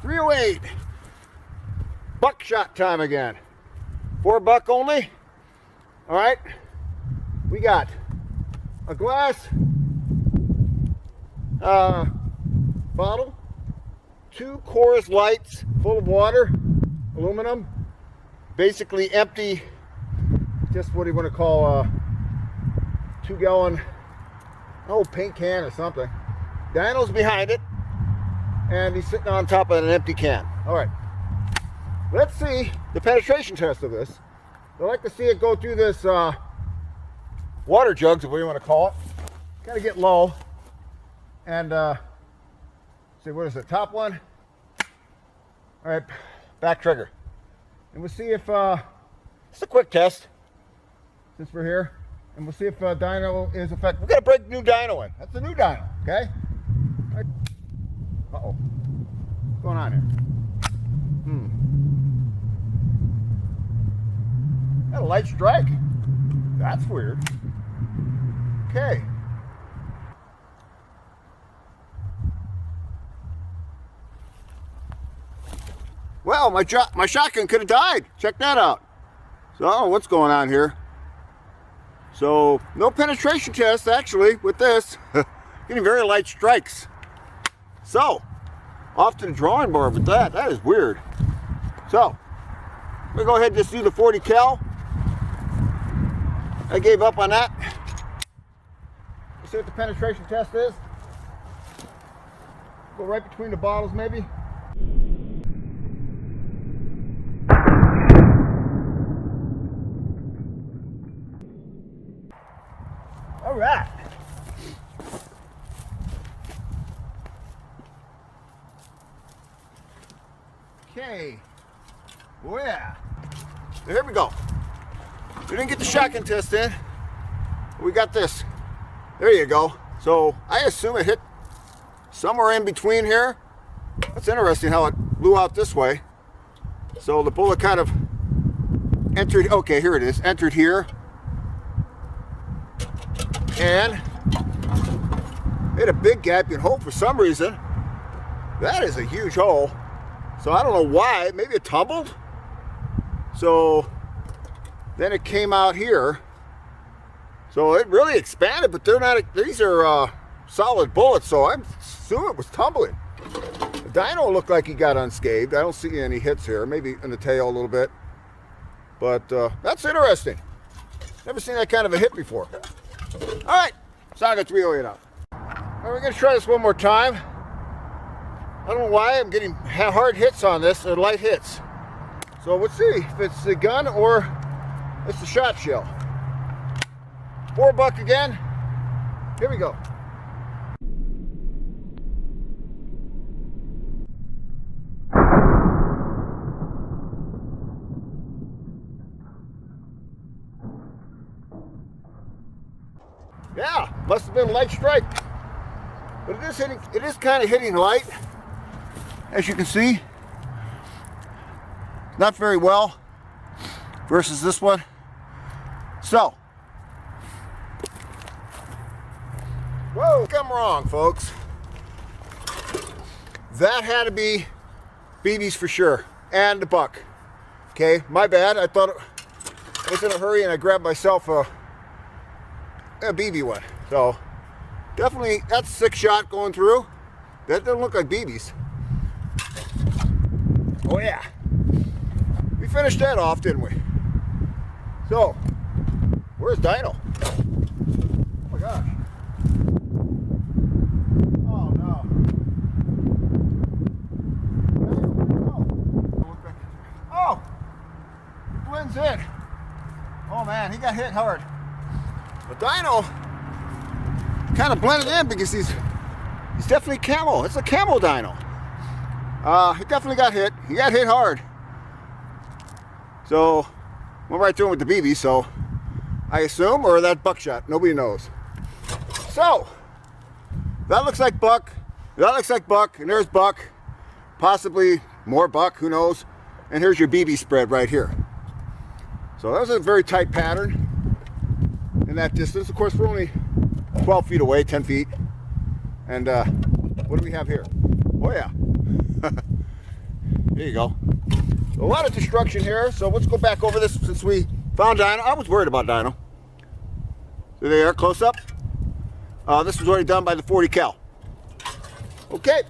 308. Buckshot time again. $4 only. All right. We got a glass bottle, 2 Coors Lights full of water, aluminum, basically empty, just what do you want to call 2-gallon paint can or something. Dyno's behind it, and he's sitting on top of an empty can. All right, let's see the penetration test of this. I'd like to see it go through this water jugs, or what you want to call it. Kind of get low, and see, what is it, top one? All right, back trigger. And we'll see if, it's a quick test, since we're here, and we'll see if dyno is effective. We're gonna break new dyno in. That's the new dyno, okay? All right. Uh-oh, what's going on here? Got a light strike. That's weird. Okay. Well, my shotgun could have died. Check that out. So, I don't know what's going on here. So, no penetration test, actually, with this. Getting very light strikes. So, off to the drawing board with that. That is weird. So, we'll go ahead and just do the 40 cal. I gave up on that. Let's see what the penetration test is. Go right between the bottles, maybe. All right. Okay. Oh yeah. There we go. We didn't get the shotgun test in. We got this. There you go. So I assume it hit somewhere in between here. That's interesting how it blew out this way. So the bullet kind of entered, okay, here it is, entered here. And hit a big gaping hole for some reason. That is a huge hole. So I don't know why, maybe it tumbled. So then it came out here. So it really expanded, but they're not, these are solid bullets, so I assume it was tumbling. The dyno looked like he got unscathed. I don't see any hits here, maybe in the tail a little bit. But that's interesting. Never seen that kind of a hit before. All right, Saga 308 out. All right, we're gonna try this one more time. I don't know why I'm getting hard hits on this, or light hits. So let's see if it's the gun or it's the shot shell. $4 again. Here we go. Yeah, must have been a light strike. But it is kind of hitting light, as you can see. Not very well versus this one. So, whoa, I'm wrong, folks. That had to be BBs for sure, and the buck. Okay, my bad. I thought I was in a hurry and I grabbed myself a BB one. So definitely that's 6 shot going through. That doesn't look like BBs. Oh yeah, we finished that off, didn't we? So where's dyno? Oh my gosh. Oh no. Oh, it blends in. Oh man, he got hit hard. The dyno kind of blended in because he's definitely camo. It's a camo dyno. He definitely got hit. He got hit hard. So went right through him with the BB. So I assume, or that buckshot. Nobody knows. So that looks like buck. That looks like buck, and there's buck. Possibly more buck. Who knows? And here's your BB spread right here. So that was a very tight pattern. In that distance, of course, we're only 12 feet away, 10 feet. And what do we have here? Oh yeah. There you go. A lot of destruction here, so let's go back over this since we found Dino. I was worried about Dino. There they are, close up. This was already done by the 40 cal. Okay.